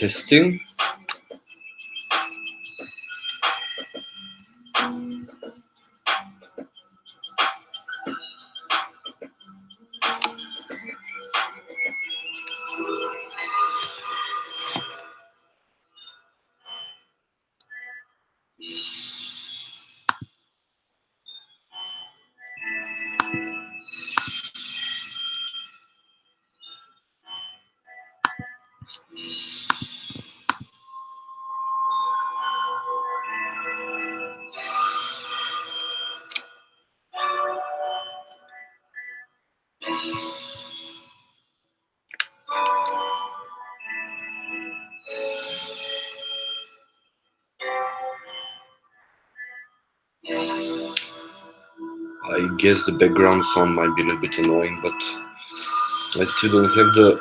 testing. I guess the background sound might be a little bit annoying, but I still don't have the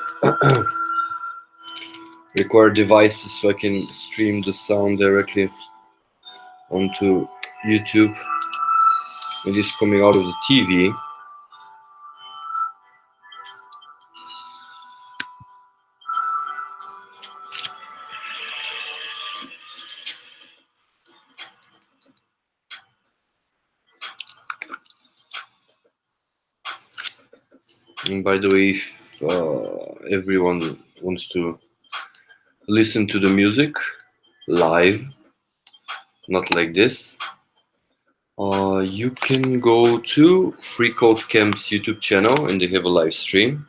required devices so I can stream the sound directly onto YouTube. It is coming out of the TV. And by the way, if everyone wants to listen to the music live, not like this, you can go to freeCodeCamp's YouTube channel and they have a live stream.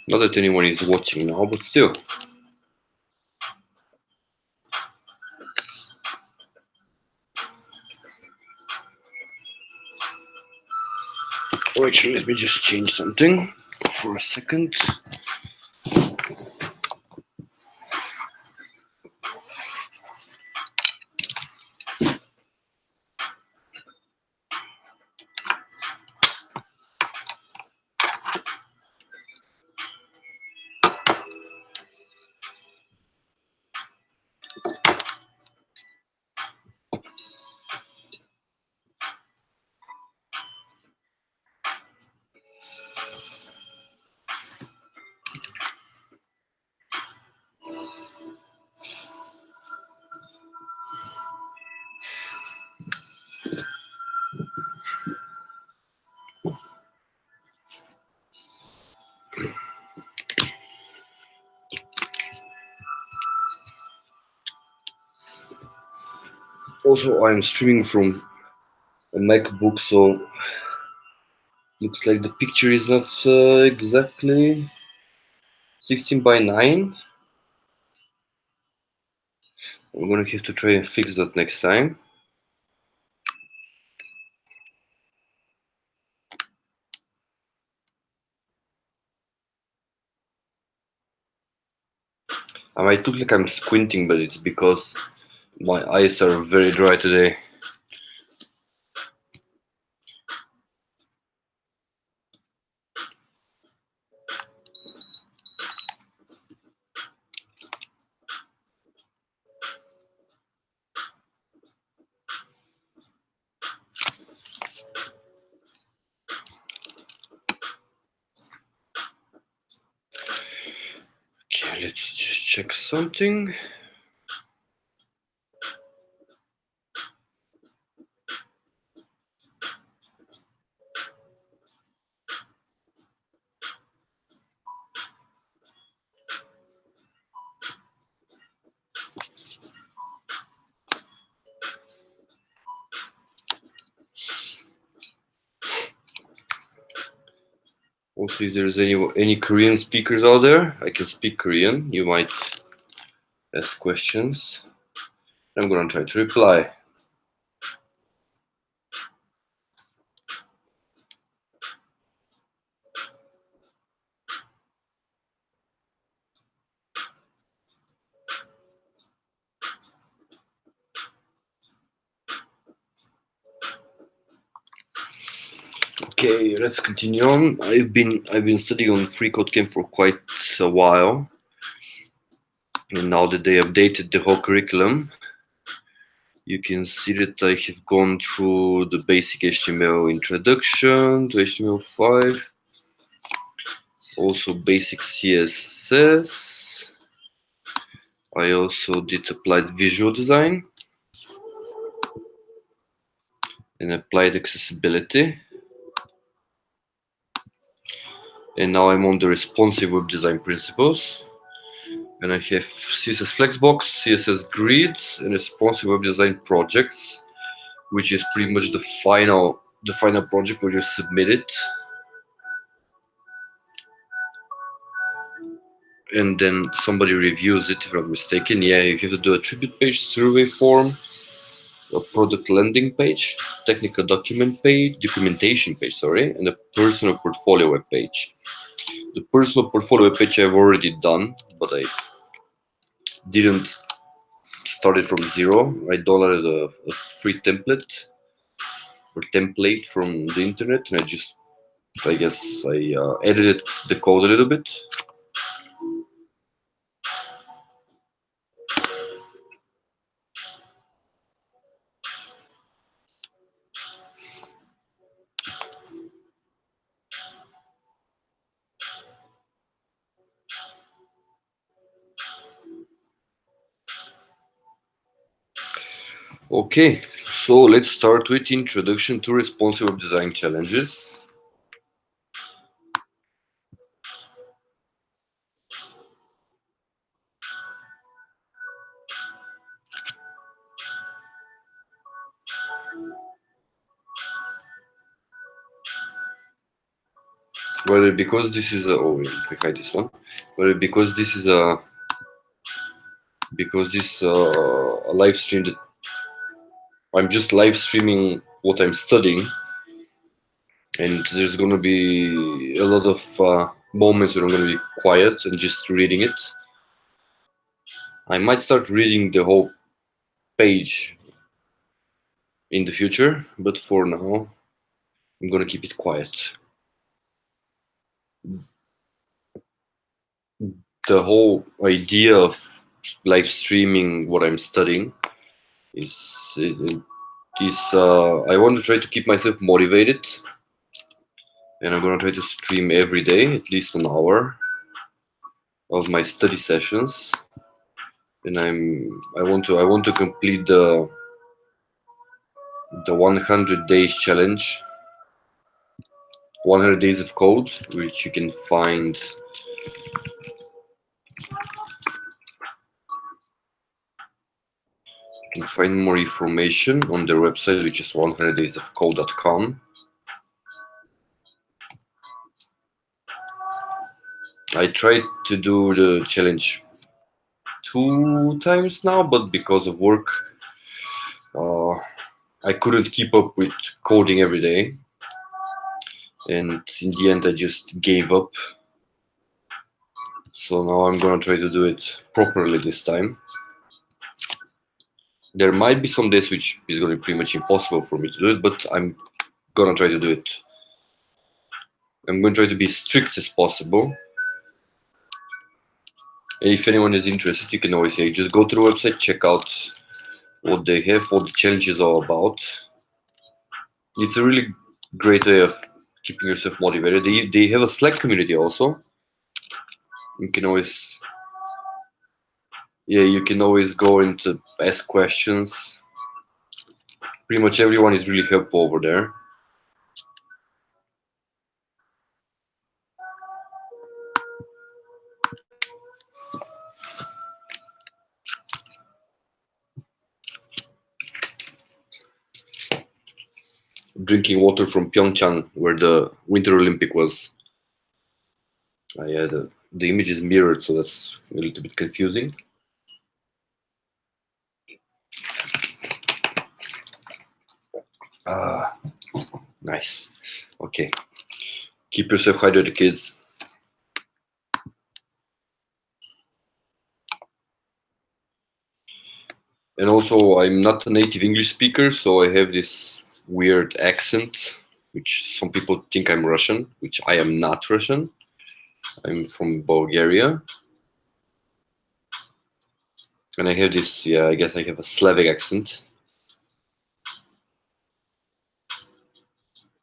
Not that anyone is watching now, but still. Or actually, let me just change something for a second. Also, I'm streaming from a MacBook, so looks like the picture is not exactly 16 by 9. I'm gonna have to try and fix that next time. I might look like I'm squinting, but it's because my eyes are very dry today. Okay, let's just check something. Also, if there's any Korean speakers out there, I can speak Korean. You might ask questions. I'm gonna try to reply. Okay, let's continue on. I've been studying on freeCodeCamp for quite a while, and now that they updated the whole curriculum, you can see that I have gone through the basic HTML introduction to HTML5, also basic CSS. I also did applied visual design and applied accessibility. And now I'm on the responsive web design principles. And I have CSS Flexbox, CSS Grid, and responsive web design projects, which is pretty much the final project where you submit it. And then somebody reviews it, if I'm not mistaken. Yeah, you have to do a tribute page, survey form, a product landing page, technical documentation page, and a personal portfolio web page. The personal portfolio web page I've already done, but I didn't start it from zero. I downloaded a free template from the internet, and I guess I edited the code a little bit. Okay, so let's start with Introduction to Responsive Web Design Challenges. Whether because this is a hide this one. Whether because this is a live stream that I'm just live streaming what I'm studying, and there's gonna be a lot of moments where I'm gonna be quiet and just reading it. I might start reading the whole page in the future, but for now, I'm gonna keep it quiet. The whole idea of live streaming what I'm studying is I want to try to keep myself motivated, and I'm gonna try to stream every day at least an hour of my study sessions, and I want to complete the 100 days challenge, 100 days of code, which you can find more information on their website, which is 100daysofcode.com. I tried to do the challenge 2 times now, but because of work, I couldn't keep up with coding every day, and in the end I just gave up. So now I'm gonna try to do it properly this time. There might be some days which is gonna be pretty much impossible for me to do it, but I'm gonna try to do it. I'm gonna try to be as strict as possible. And if anyone is interested, you can always say, just go to the website, check out what they have, what the challenge is all about. It's a really great way of keeping yourself motivated. They have a Slack community also. You can always, you can always go and ask questions. Pretty much everyone is really helpful over there. Drinking water from Pyeongchang, where the Winter Olympic was. The image is mirrored, so that's a little bit confusing. Nice. Okay. Keep yourself hydrated, kids. And also, I'm not a native English speaker, so I have this weird accent, which some people think I'm Russian, which I am not Russian. I'm from Bulgaria. And I have this, I guess I have a Slavic accent.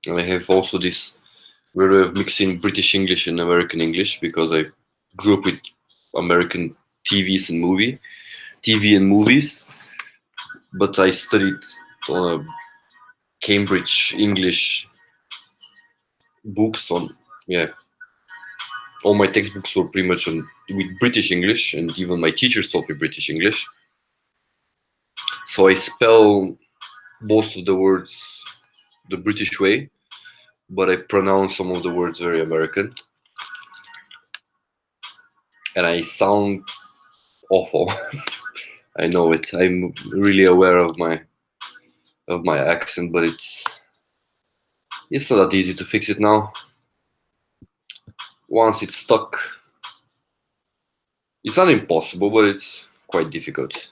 And I have also this weird way of mixing British English and American English, because I grew up with American TV and movies, but I studied on a Cambridge English books on, all my textbooks were pretty much with British English, and even my teachers taught me British English. So I spell most of the words the British way, but I pronounce some of the words very American. And I sound awful. I know it. I'm really aware of my accent, but it's not that easy to fix it now. Once it's stuck, it's not impossible, but it's quite difficult.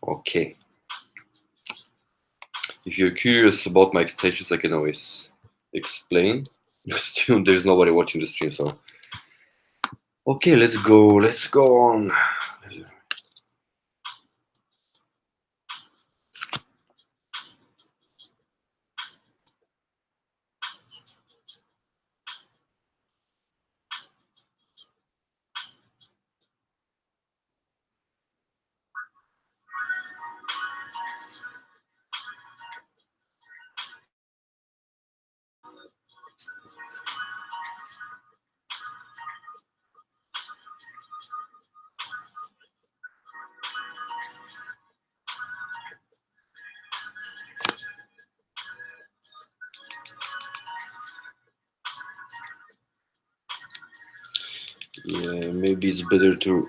Okay. If you're curious about my extensions, I can always explain. Still, there's nobody watching the stream, so. Okay, let's go on. Yeah, maybe it's better to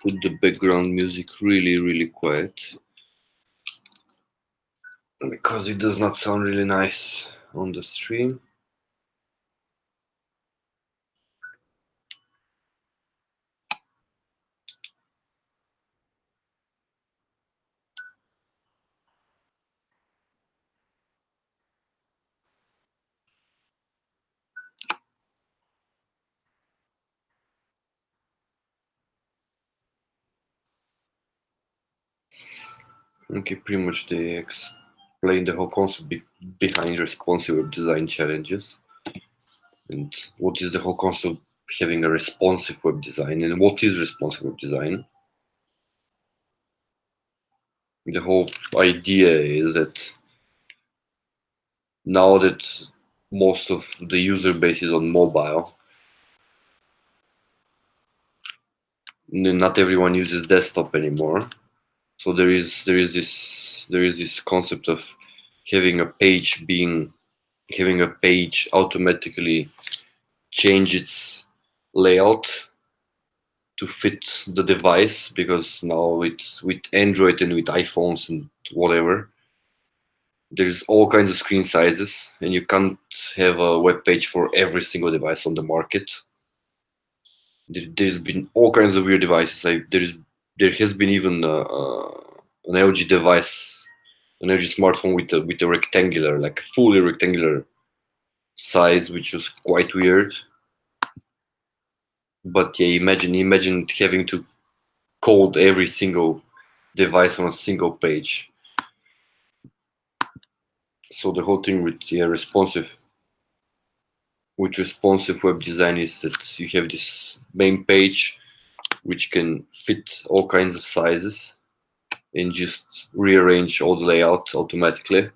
put the background music really, really quiet, because it does not sound really nice on the stream. Okay, pretty much they explain the whole concept behind responsive web design challenges, and what is the whole concept of having a responsive web design, and what is responsive web design. The whole idea is that now that most of the user base is on mobile, not everyone uses desktop anymore. So there is this concept of having a page automatically change its layout to fit the device, because now with Android and with iPhones and whatever, there's all kinds of screen sizes, and you can't have a web page for every single device on the market. There's been all kinds of weird devices. There has been even an LG device, an LG smartphone with a rectangular, like fully rectangular size, which was quite weird. But yeah, imagine having to code every single device on a single page. So the whole thing with responsive web design is that you have this main page which can fit all kinds of sizes and just rearrange all the layout automatically.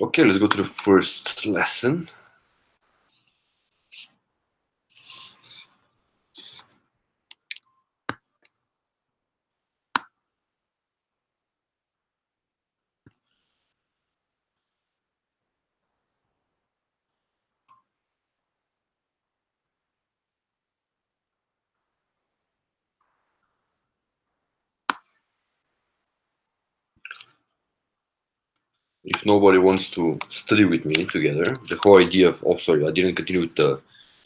Okay, let's go to the first lesson. If nobody wants to study with me together, the whole idea of, I didn't continue with the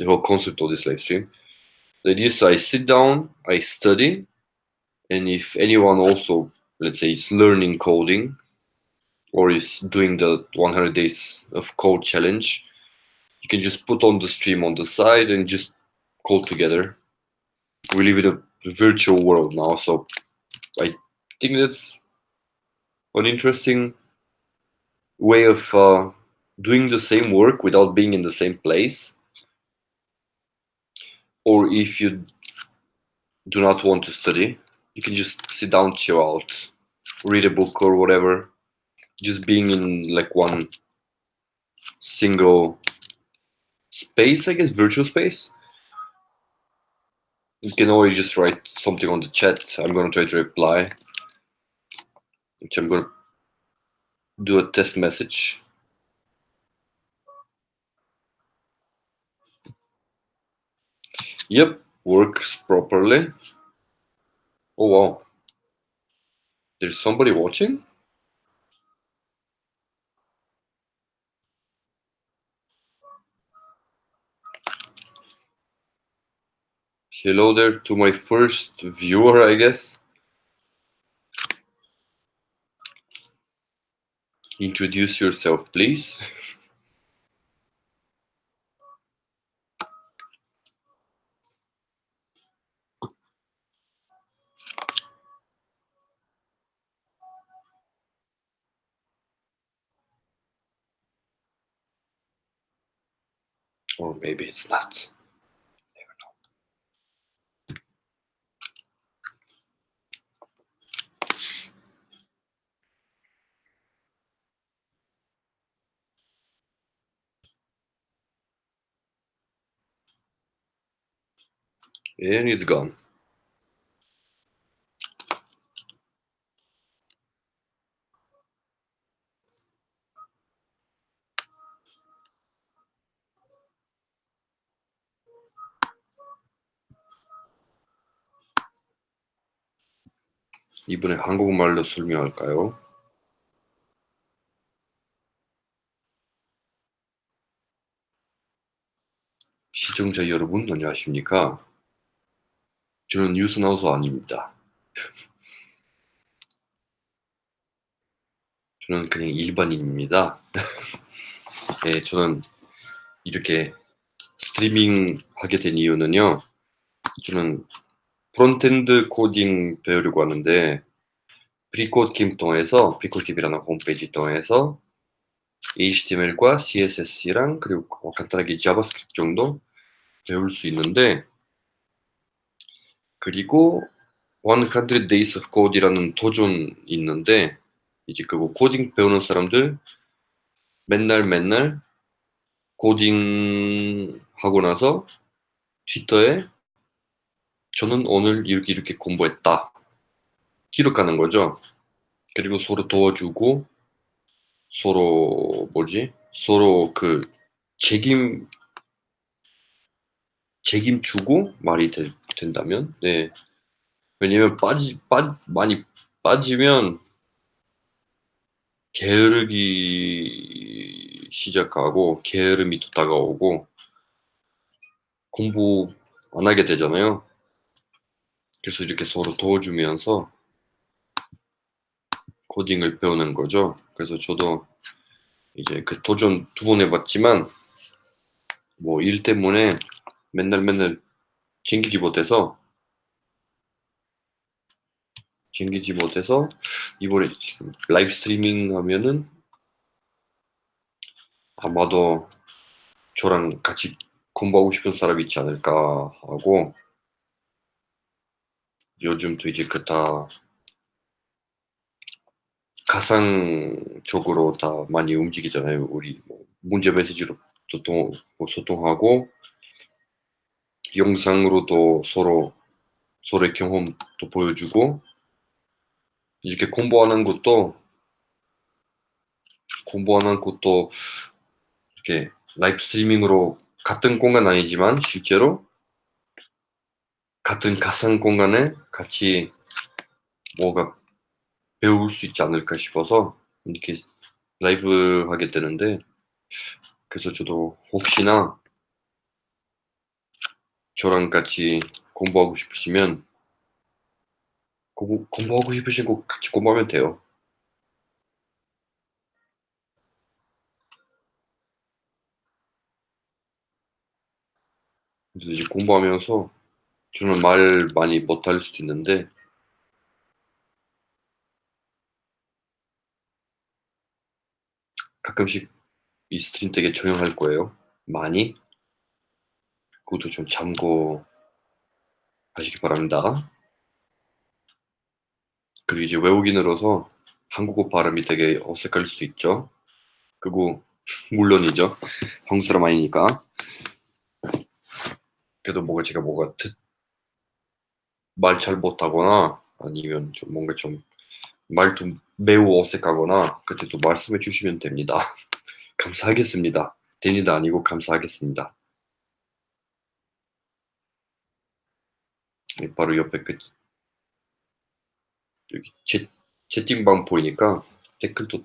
whole concept of this live stream. The idea is I sit down, I study, and if anyone also, let's say, is learning coding or is doing the 100 days of code challenge, you can just put on the stream on the side and just code together. We live in a virtual world now, so I think that's an interesting way of doing the same work without being in the same place. Or if you do not want to study, you can just sit down, chill out, read a book or whatever. Just being in like one single space, I guess, virtual space. You can always just write something on the chat. I'm gonna try to reply, which I'm gonna do a test message. Yep, works properly. Oh wow, there's somebody watching? Hello there to my first viewer, I guess. Introduce yourself, please. Or maybe it's not. And it's gone. 이번에 한국말로 설명할까요? 시청자 여러분, 안녕하십니까? 저는 뉴스 아나운서 아닙니다. 저는 그냥 일반인입니다. 네, 저는 이렇게 스트리밍 하게 된 이유는요. 저는 프론트엔드 코딩 배우려고 하는데 프리코드캠p 통해서 프리코드캠이라는 홈페이지 통해서 HTML과 CSS랑 그리고 간단하게 자바스크립트 정도 배울 수 있는데 그리고 100 Days of Code이라는 도전이 있는데 이제 그거 코딩 배우는 사람들 맨날 코딩 하고 나서 트위터에 저는 오늘 이렇게 공부했다 기록하는 거죠. 그리고 서로 도와주고 서로 그 책임주고 말이 된다면 네. 왜냐면 많이 빠지면 게으르기 시작하고 게으름이 또 다가오고 공부 안 하게 되잖아요. 그래서 이렇게 서로 도와주면서 코딩을 배우는 거죠. 그래서 저도 이제 그 도전 2번 해봤지만 뭐 일 때문에 맨날 챙기지 못해서 이번에 지금 라이브 스트리밍 하면은 아마도 저랑 같이 공부하고 싶은 사람이 있지 않을까 하고 요즘 또 이제 그 다 가상적으로 다 많이 움직이잖아요. 우리 뭐 문자 메시지로 소통하고 영상으로도 서로의 경험도 보여주고 이렇게 공부하는 것도 이렇게 라이브 스트리밍으로 같은 공간 아니지만 실제로 같은 가상 공간에 같이 뭐가 배울 수 있지 않을까 싶어서 이렇게 라이브 하게 되는데 그래서 저도 혹시나 저랑 같이 공부하고 싶으시면 공부하고 싶으신 거 같이 공부하면 돼요. 그래서 이제 공부하면서 저는 말 많이 못할 수도 있는데 가끔씩 이 스트림 되게 조용할 거예요. 많이. 그것도 좀 참고하시기 바랍니다. 그리고 이제 외국인으로서 한국어 발음이 되게 어색할 수도 있죠. 그리고 물론이죠. 한국 사람 아니니까. 그래도 제가 말 잘 못하거나 아니면 좀 뭔가 좀 말도 매우 어색하거나 그때 또 말씀해 주시면 됩니다. 감사하겠습니다. 됩니다 아니고 감사하겠습니다. 바로 옆에 여기 채팅방 보이니까 댓글도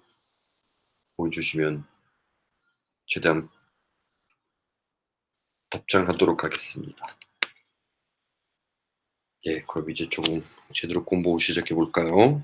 보여주시면 최대한 답장하도록 하겠습니다. 예, 그럼 이제 조금 제대로 공부 시작해 볼까요?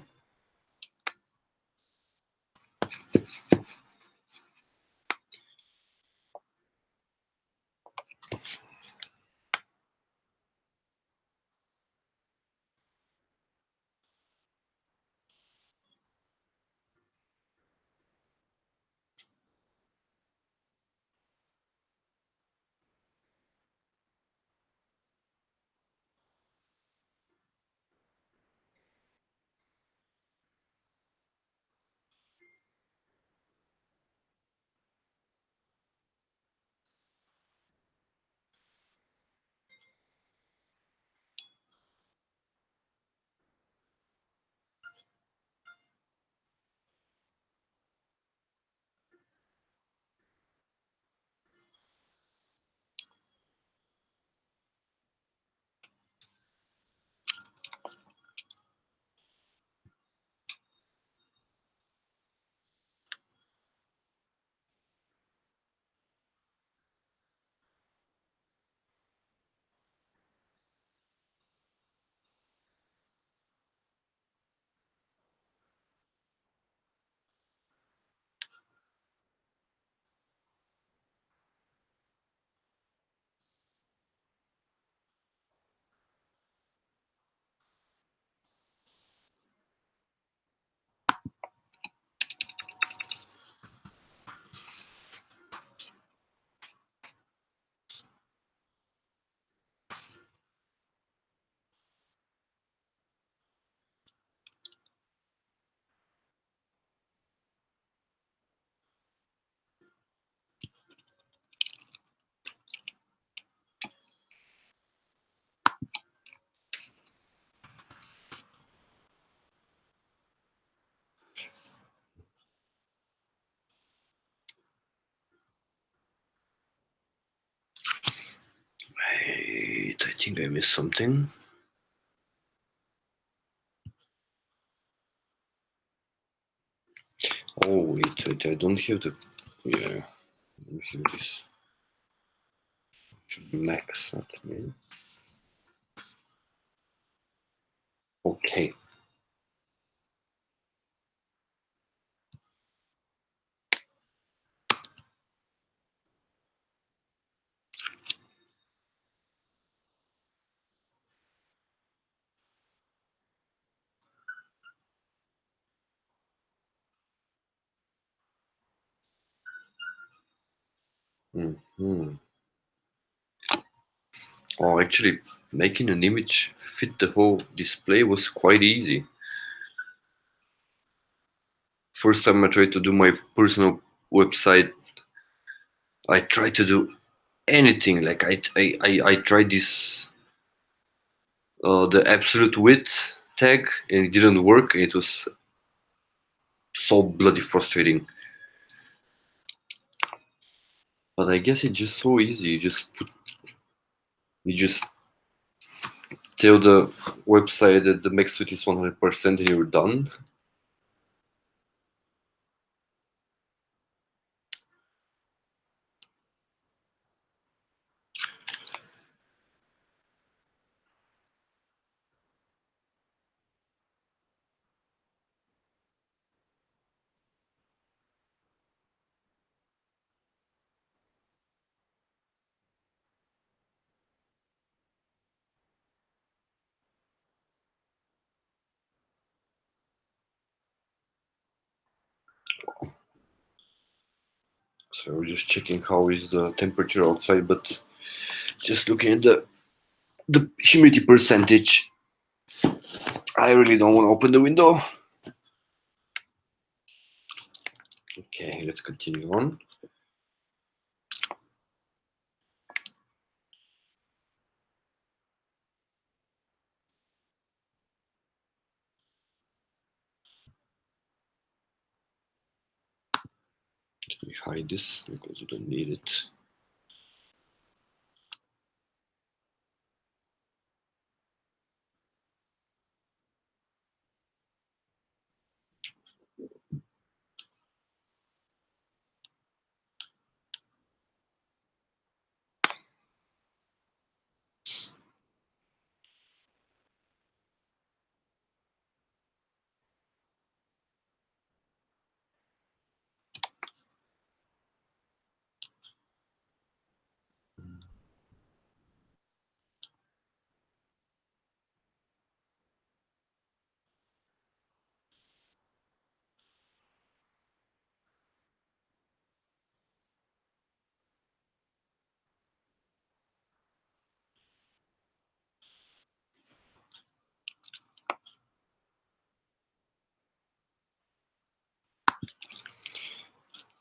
Wait, I think I missed something. Oh, wait, I don't have the... Yeah, I don't have this. Should be max, not min. Okay. Mm-hmm. Oh, actually, making an image fit the whole display was quite easy. First time I tried to do my personal website, I tried to do anything. Like I tried this the absolute width tag, and it didn't work. It was so bloody frustrating. But I guess it's just so easy. You just tell the website that the max width is 100% and you're done. So we're just checking how is the temperature outside, but just looking at the humidity percentage, I really don't want to open the window. Okay, let's continue on. Let me hide this because you don't need it.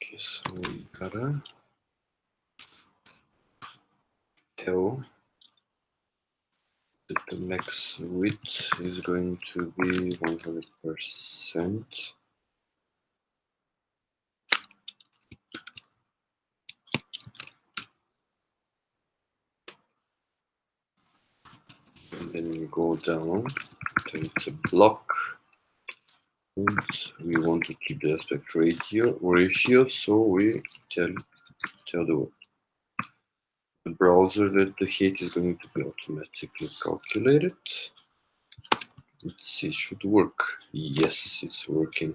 Okay, so we gotta tell that the max width is going to be 100%. And then we go down, then it's a block. And we want to keep the aspect ratio, so we tell the browser that the height is going to be automatically calculated. Let's see, it should work. Yes, it's working.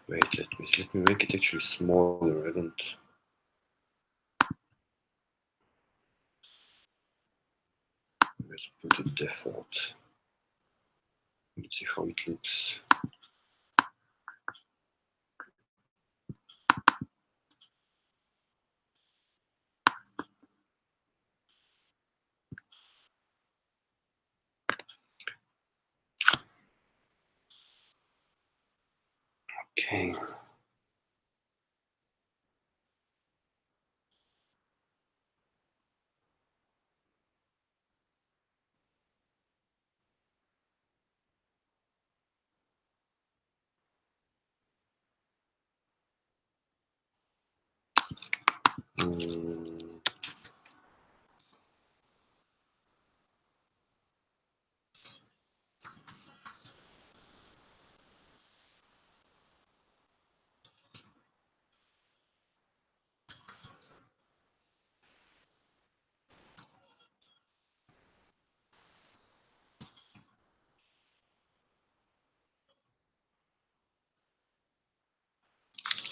Wait, let me make it actually smaller. I don't. Let's put it default. Let's see how it looks. Okay.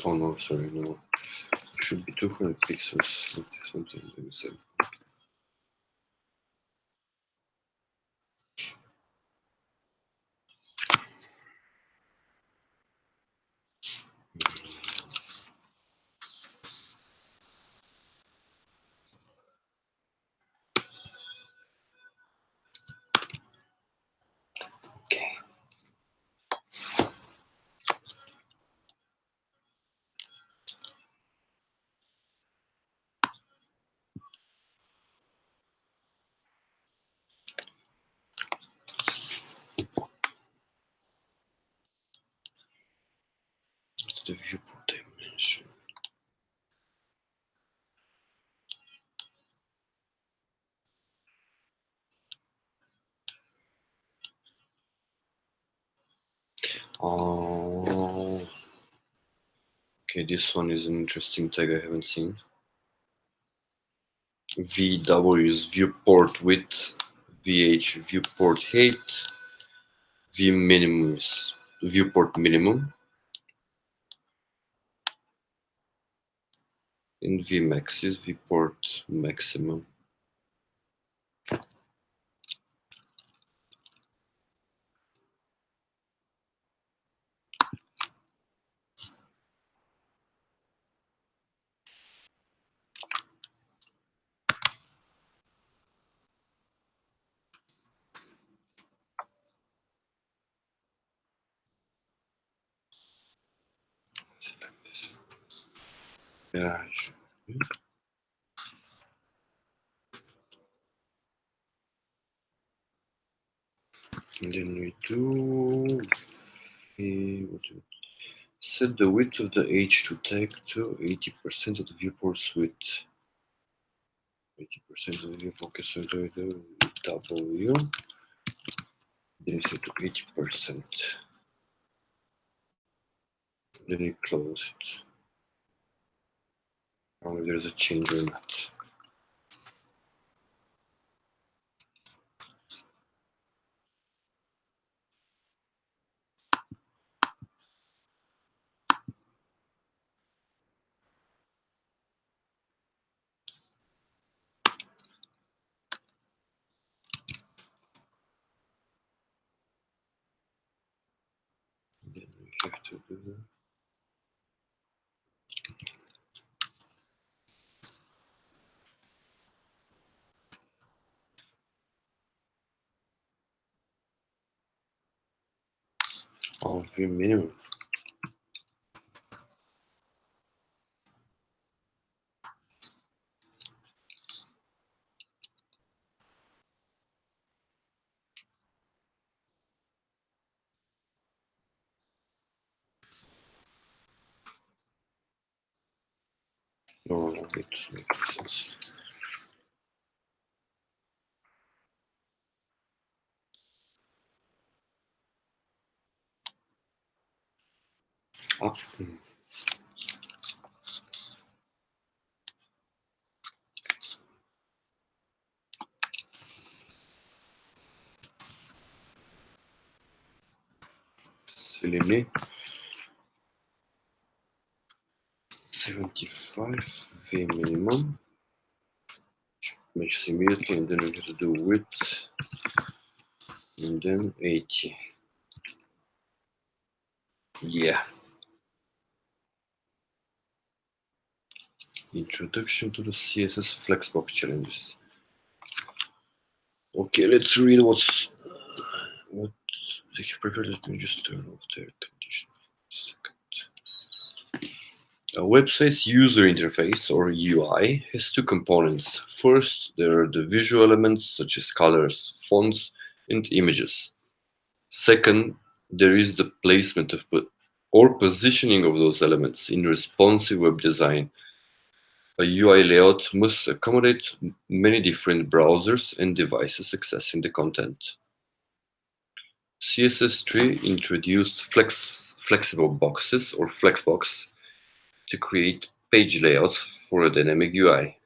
Oh no, sorry, no. It should be 200 pixels. Something like that. Okay. It's the viewport dimension. Oh. Okay, this one is an interesting tag I haven't seen. VW is viewport width, VH viewport height, V minimum is viewport minimum, and Vmax is viewport maximum. Yeah. And then we do set the width of the H2 tag to 80% of the viewport's width. 80% of the viewport of the W. Then set to 80%. Then we close it. Oh, there's a change in that. Then we have to do that. Oh, view minimum. No, it makes sense. Ah, silly me. 75 V minimum. Match immediately, and then we have to do width, and then 80. Yeah. Introduction to the CSS Flexbox challenges. Okay, let's read what they prepared. Let me just turn off their condition for a second. A website's user interface, or UI, has two components. First, there are the visual elements such as colors, fonts, and images. Second, there is the placement of or positioning of those elements in responsive web design. A UI layout must accommodate many different browsers and devices accessing the content. CSS3 introduced flexible boxes, or flexbox, to create page layouts for a dynamic UI.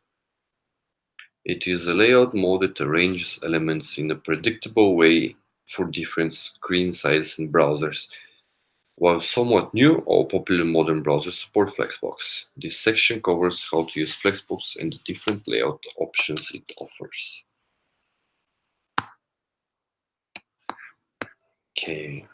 It is a layout mode that arranges elements in a predictable way for different screen sizes and browsers. While somewhat new, all popular modern browsers support Flexbox. This section covers how to use Flexbox and the different layout options it offers. Okay.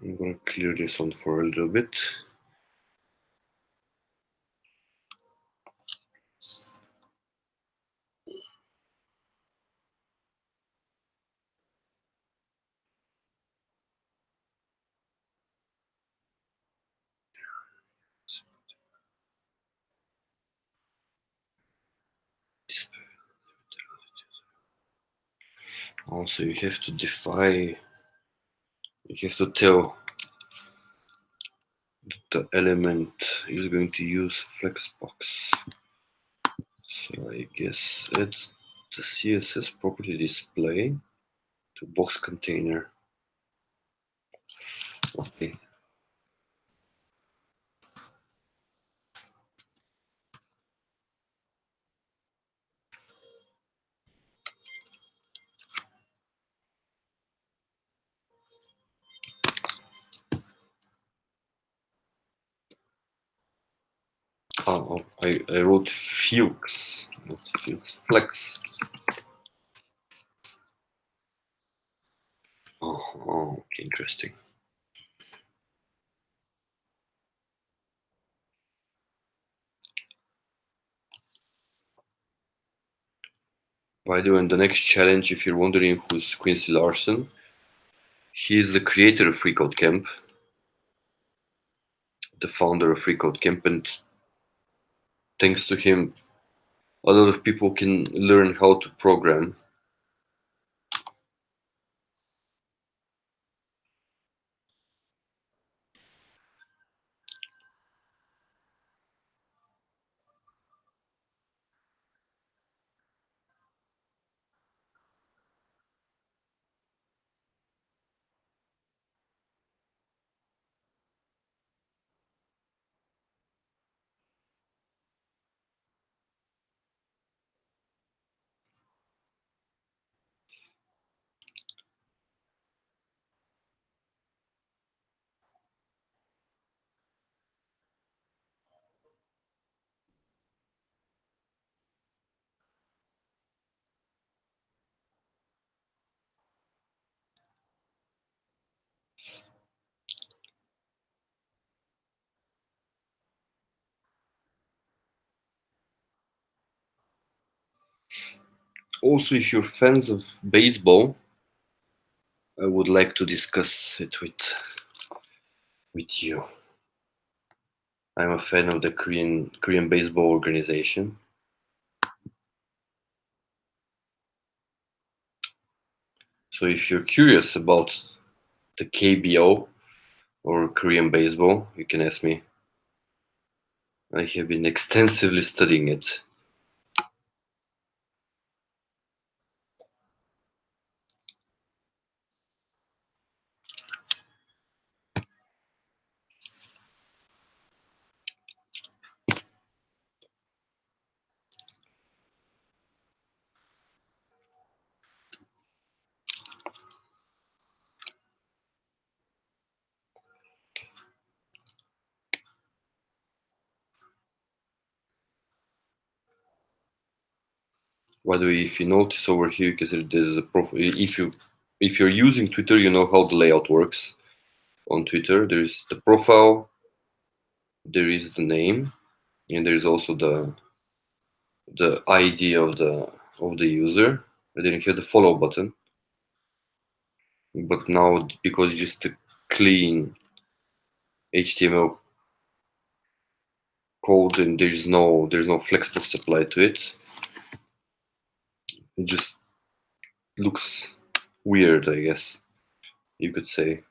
I'm going to clear this one for a little bit. Also, you have to define, you have to tell the element you're going to use flexbox. So I guess it's the CSS property display to box container. Okay. Oh, I wrote Fuchs, not Fuchs, Flex. Oh, okay, interesting. By the way, in the next challenge, if you're wondering who's Quincy Larson, he's the creator of freeCodeCamp, the founder of freeCodeCamp, and thanks to him, a lot of people can learn how to program. Also, if you're fans of baseball, I would like to discuss it with you. I'm a fan of the Korean baseball organization. So if you're curious about the KBO or Korean baseball, you can ask me. I have been extensively studying it. By the way, if you notice over here, because there's a profile. If you're using Twitter, you know how the layout works. On Twitter, there's the profile, there is the name, and there's also the ID of the user. And then you have the follow button. But now, because it's just a clean HTML code and there's no flexbox applied to it, it just looks weird, I guess you could say.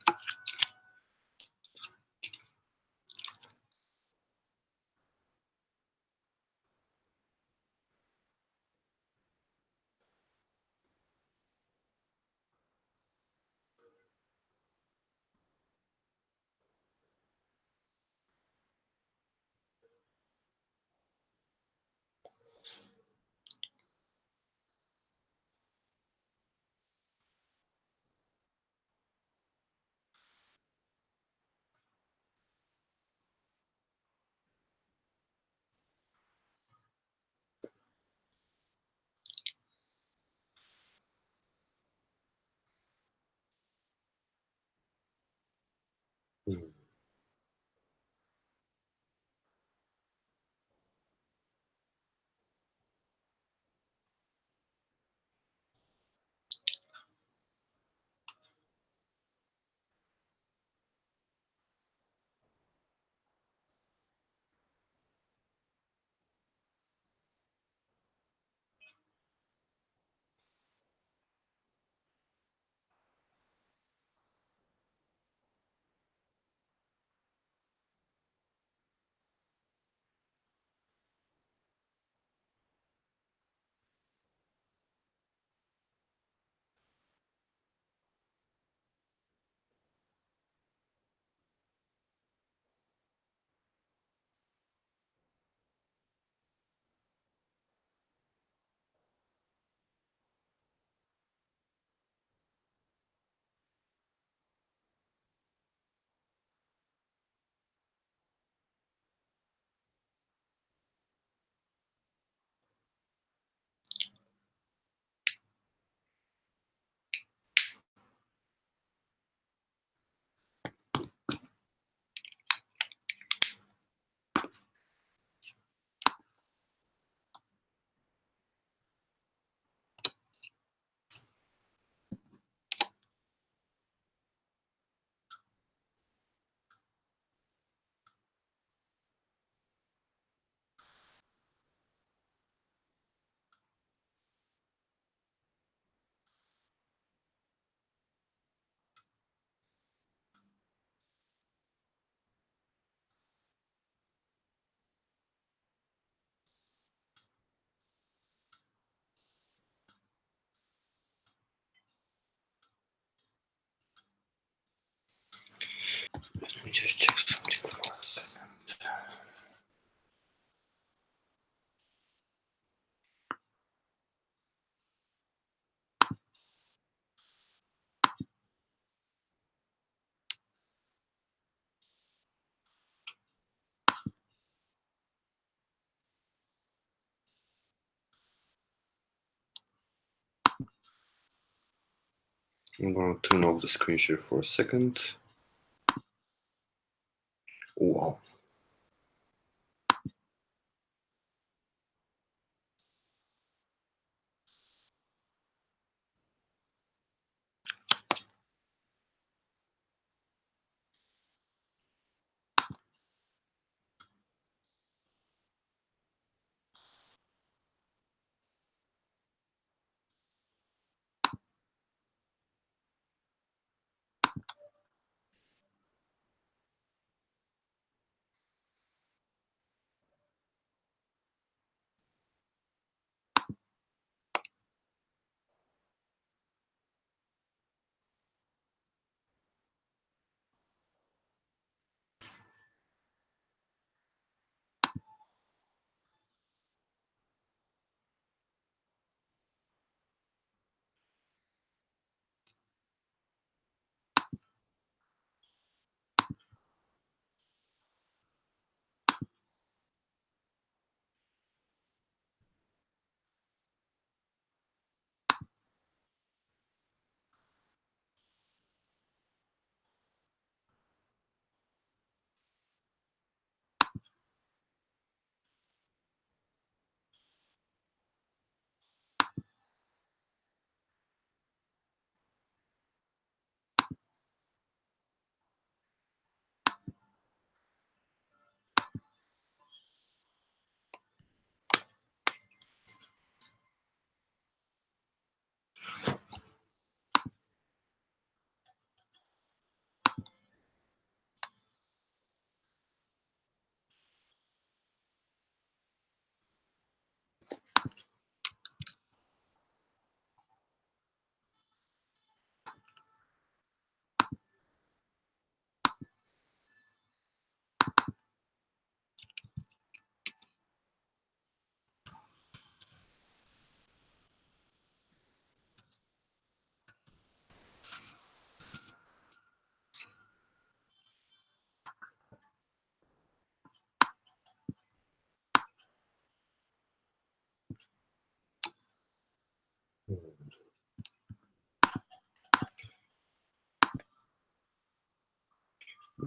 I'm gonna turn off the screen share for a second. Oh, wow.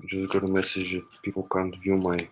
Just got a message that people can't view my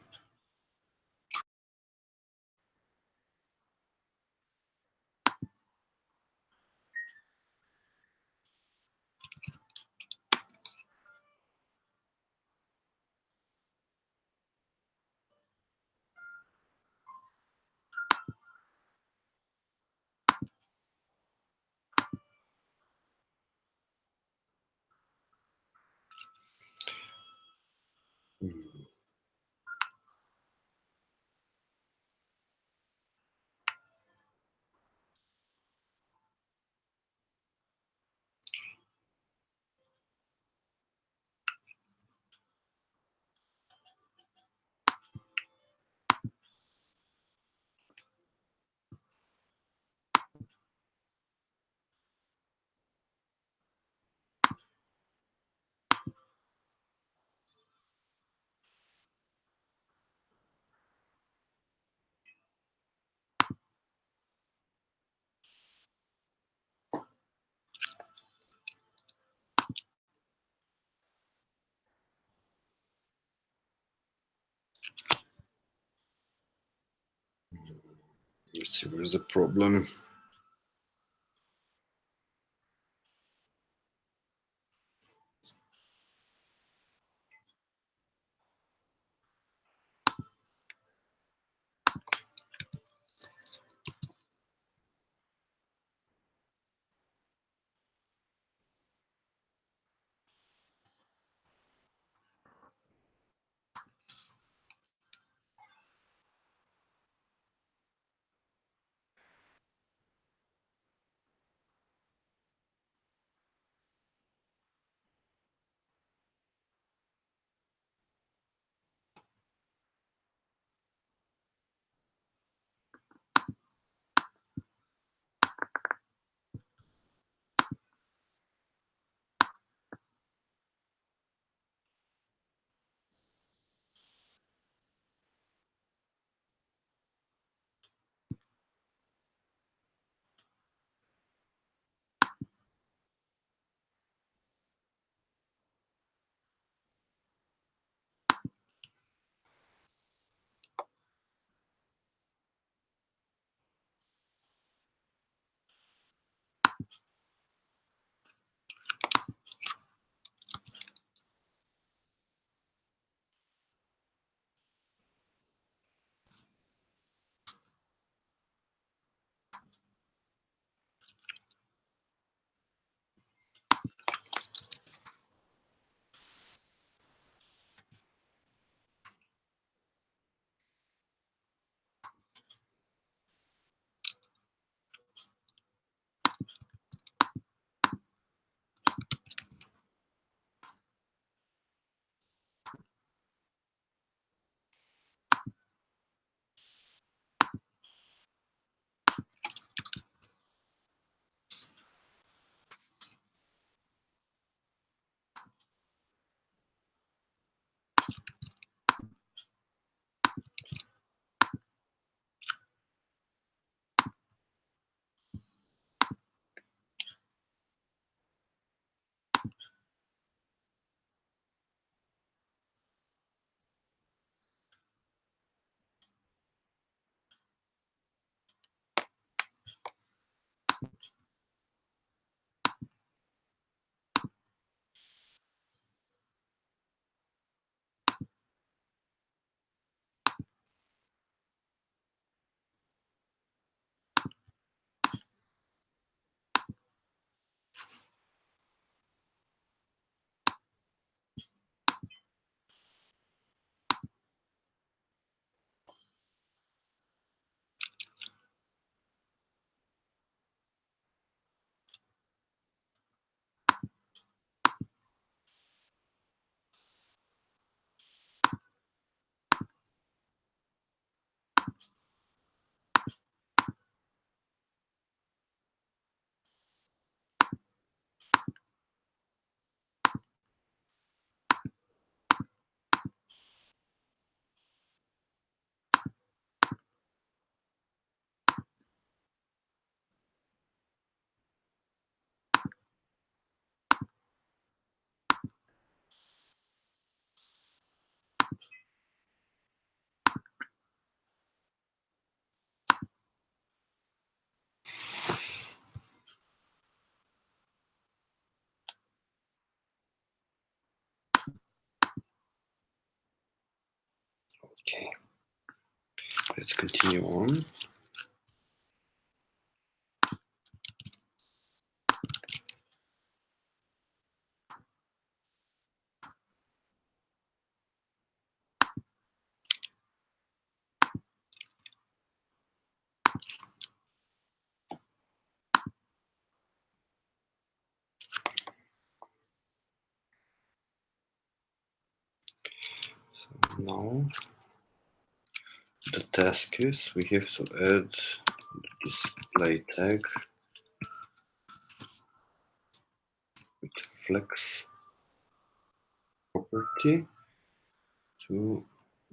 let's see where's the problem. Okay, let's continue on. So now the task is we have to add the display tag with flex property to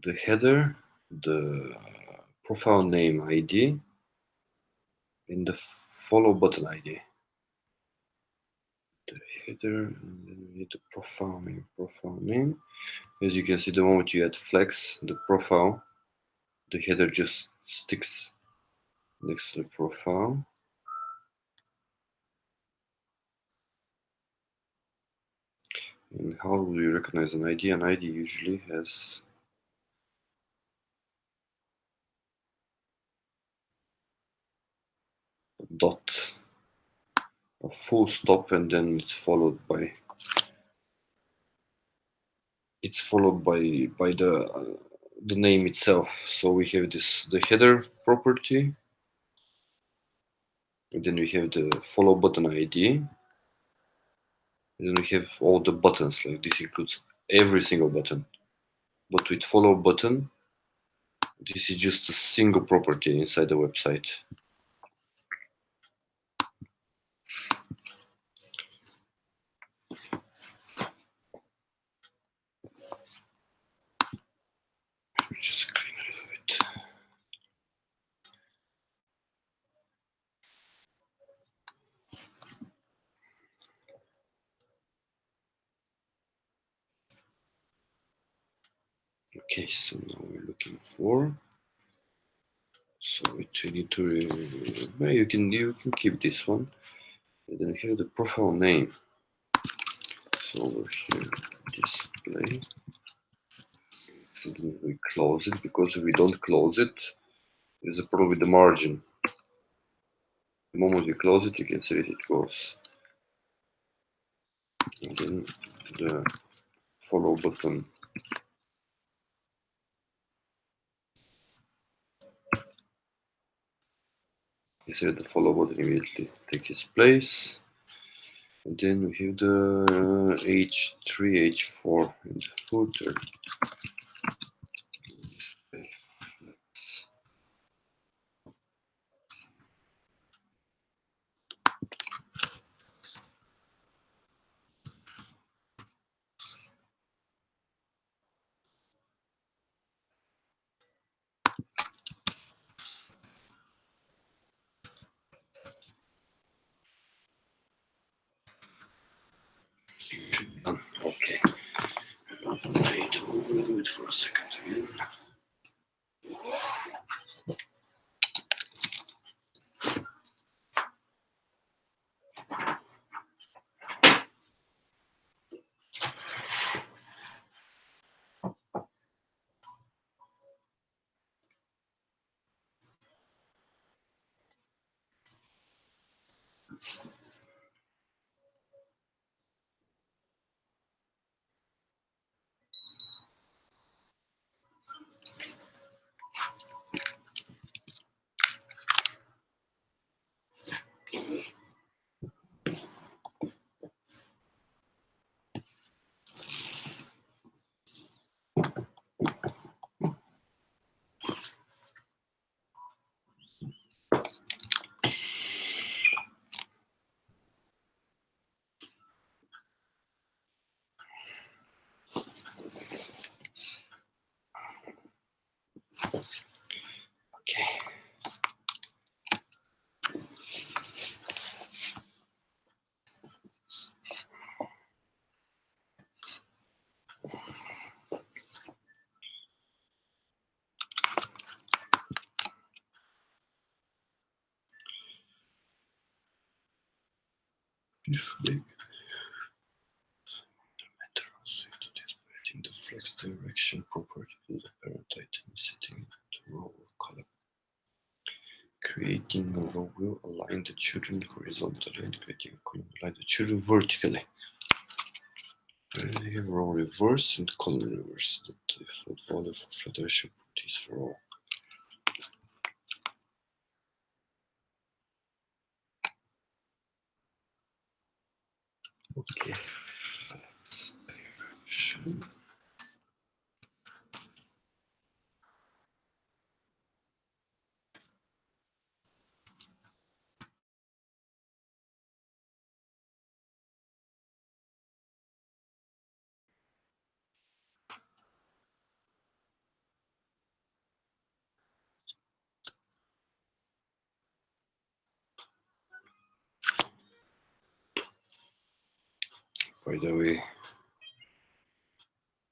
the header, the profile name ID, and the follow button ID. The header, and then we need the profile name. As you can see, the moment you add flex, the profile, the header just sticks next to the profile. And how do you recognize an ID? An ID usually has a dot, a full stop, and then it's followed by the name itself. So we have the header property, and then we have the follow button ID, and then we have all the buttons. Like this includes every single button. But with follow button, this is just a single property inside the website. Just clean a little bit. Okay, so now we're looking for. So we need to. Well, you can keep this one, and then here the profile name. So over here, display. So then we close it, because if we don't close it, there's a problem with the margin. The moment we close it, you can see that it goes. And then the follow button. You see the follow button immediately takes its place. And then we have the H3, H4 in the footer. Okay. I need to overdo it for a second again. Okay. This big. The text direction property to the parent item, setting it to row or column. Creating a row will align the children horizontally and creating a column align the children vertically. Row reverse and column reverse. The default value for federation is row. Okay. By the way,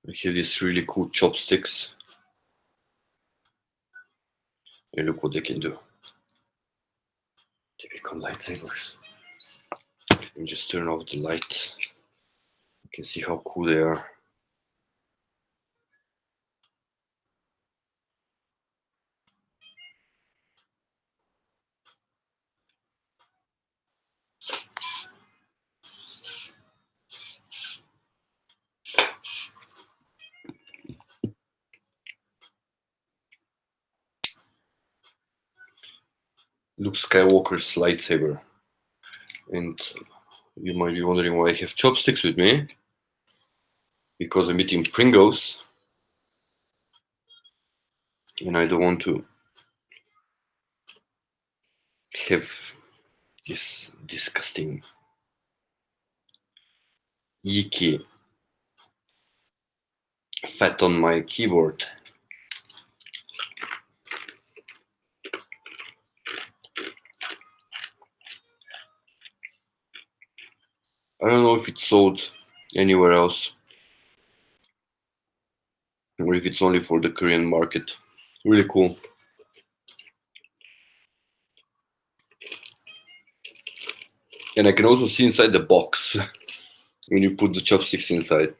I have these really cool chopsticks. And look what they can do. They become lightsabers. Let me just turn off the light. You can see how cool they are. Luke Skywalker's lightsaber. And you might be wondering why I have chopsticks with me. Because I'm eating Pringles. And I don't want to have this disgusting, yicky fat on my keyboard. I don't know if it's sold anywhere else or if it's only for the Korean market. Really cool. And I can also see inside the box when you put the chopsticks inside.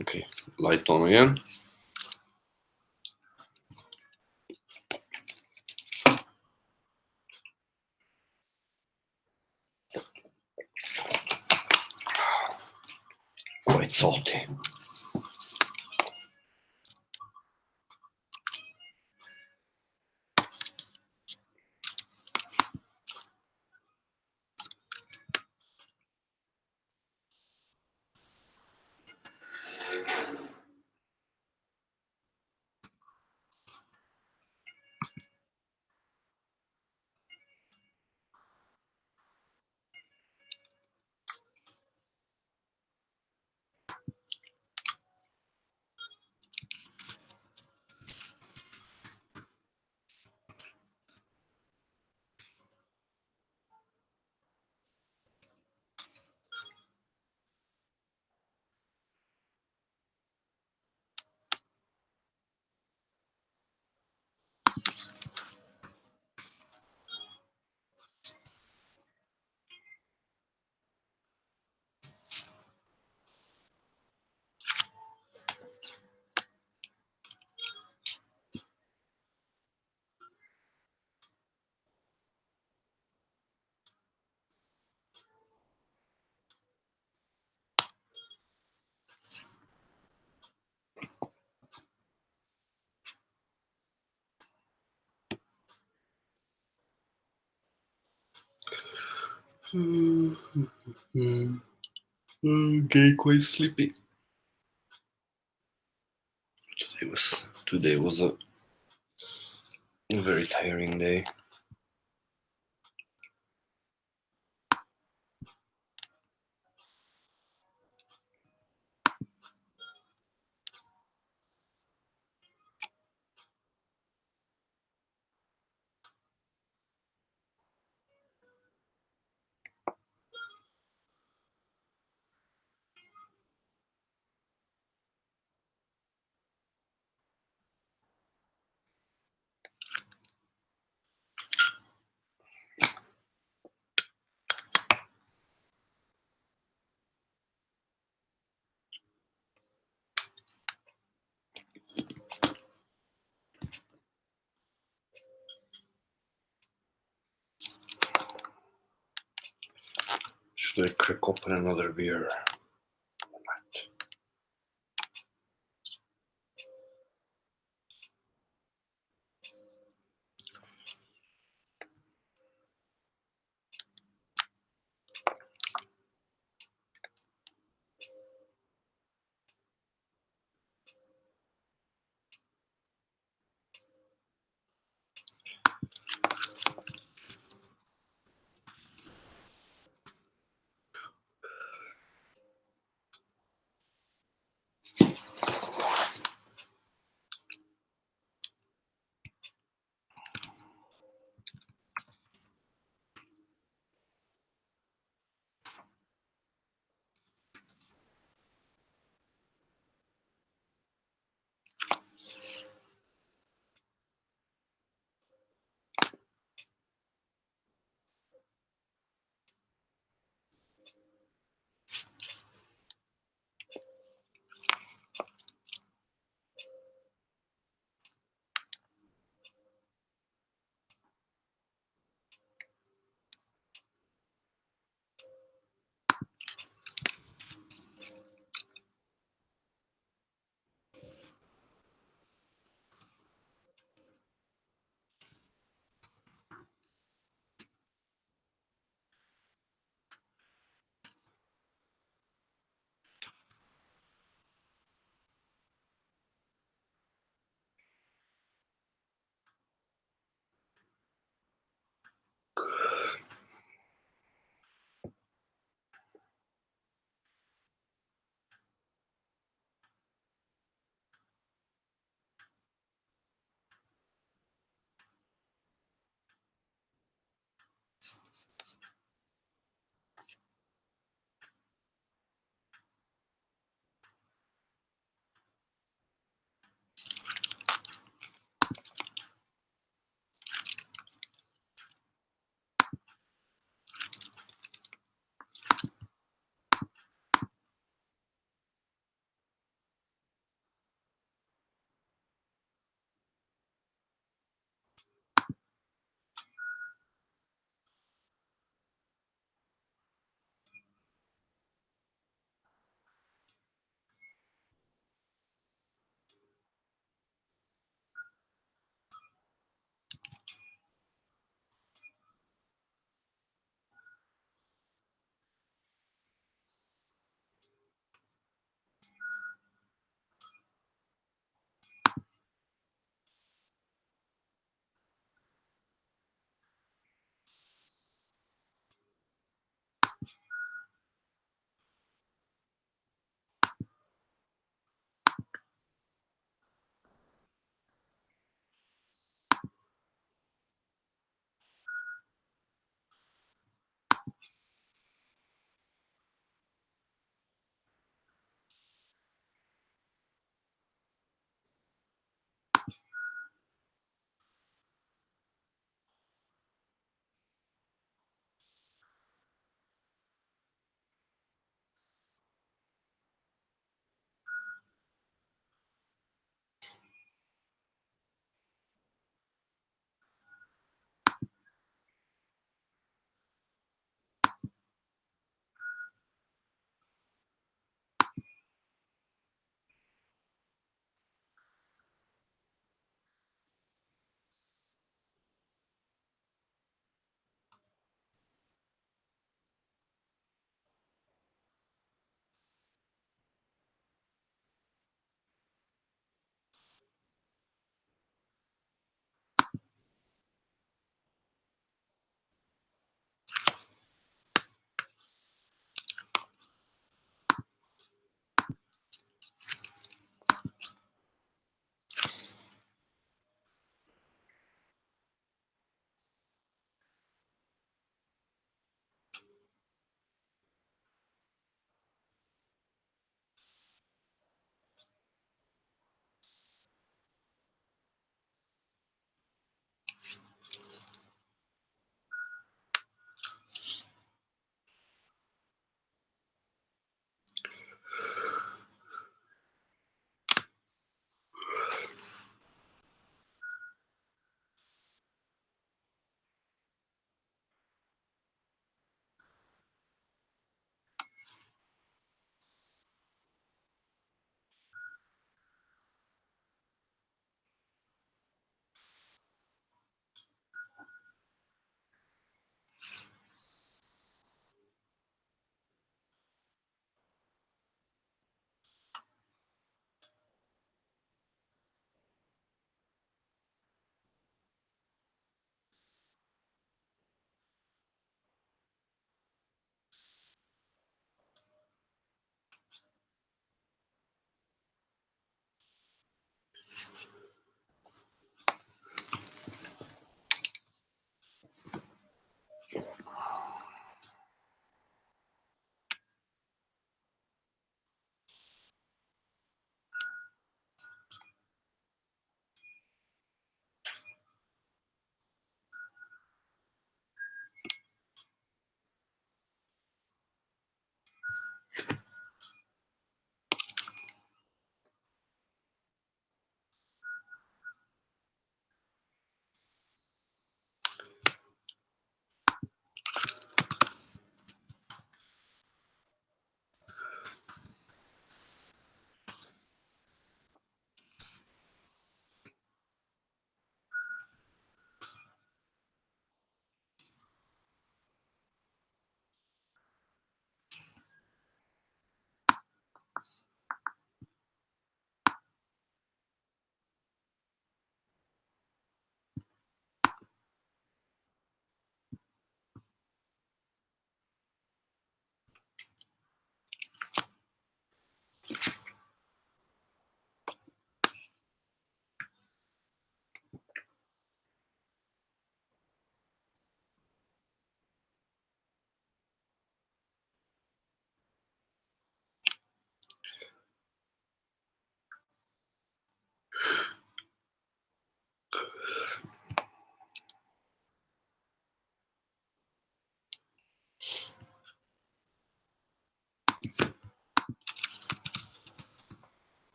Okay, light on again. Quite salty. Getting quite sleepy. Today was a very tiring day. Should I crack open another beer?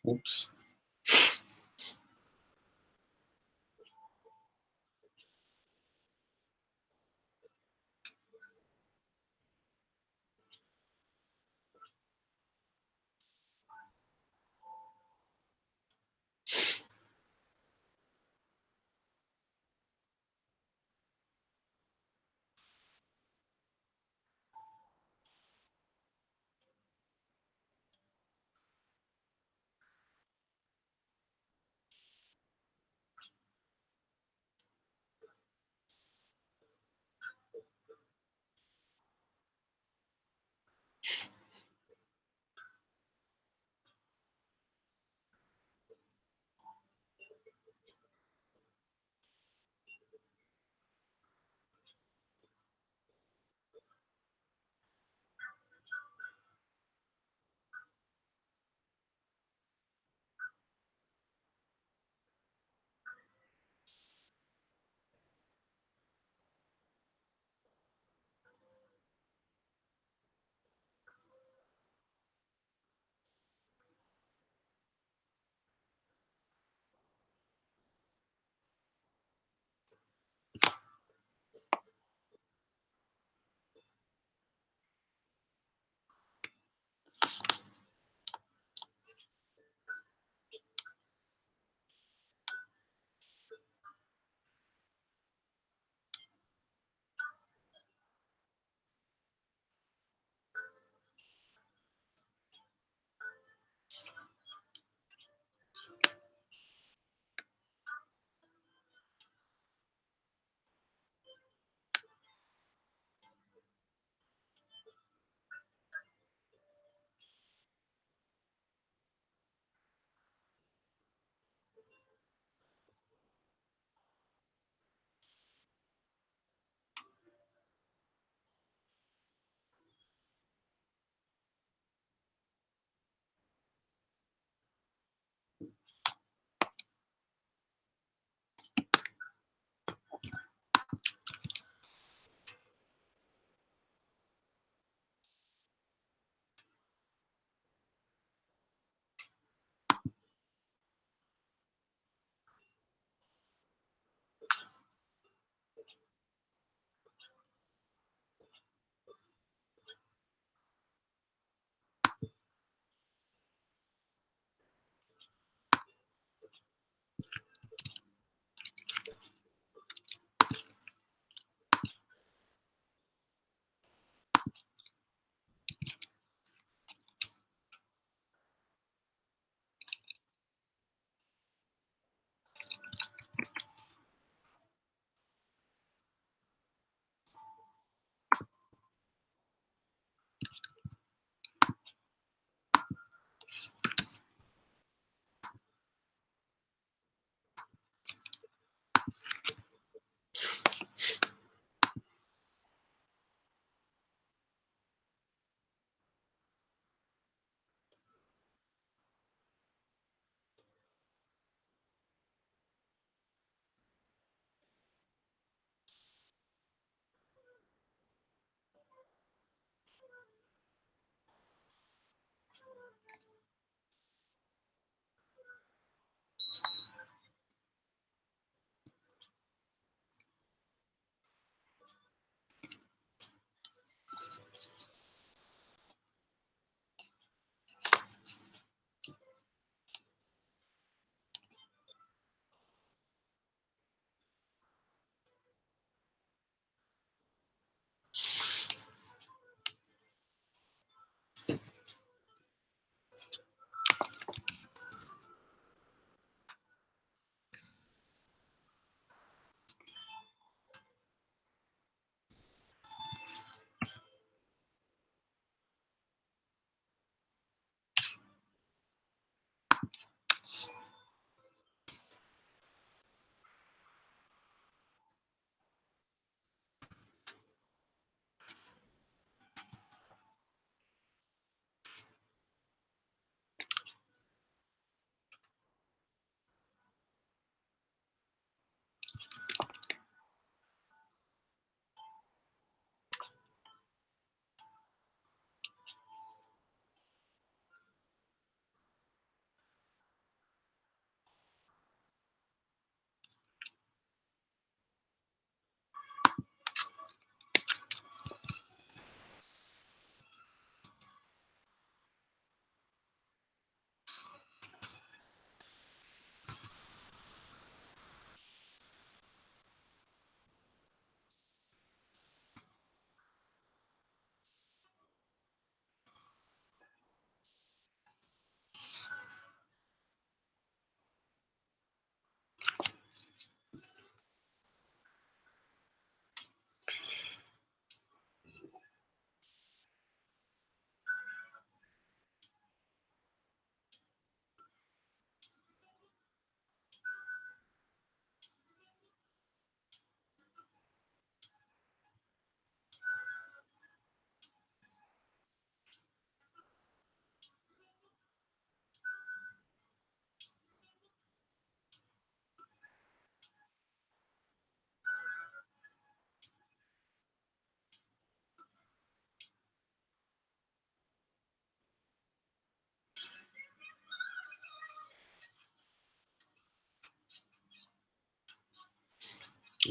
Oops.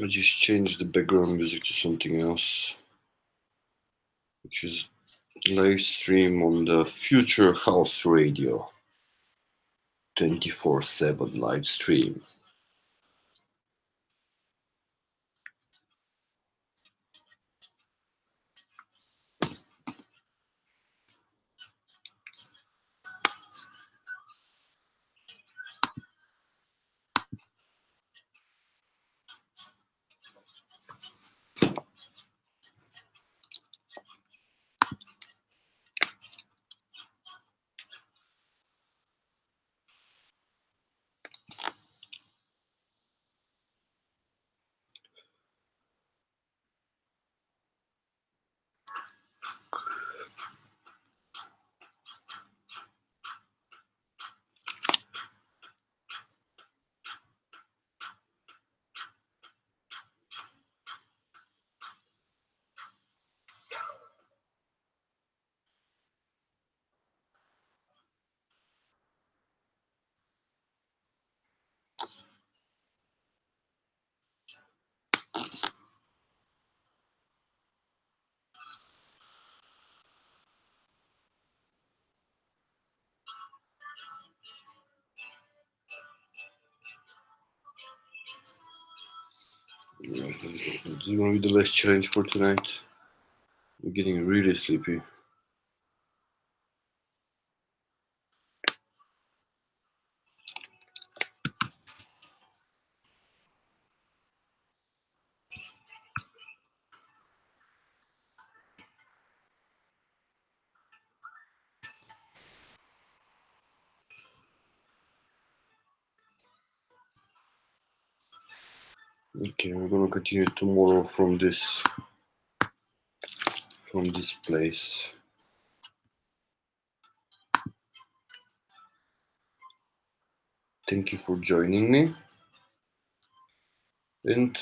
I just changed the background music to something else, which is live stream on the Future House Radio. 24/7 live stream. Do you want to be the last challenge for tonight? I'm getting really sleepy. Okay, we're gonna continue tomorrow from this place. Thank you for joining me. And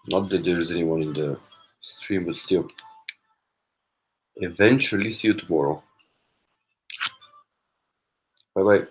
not that there's anyone in the stream, but still. Eventually see you tomorrow. Bye bye.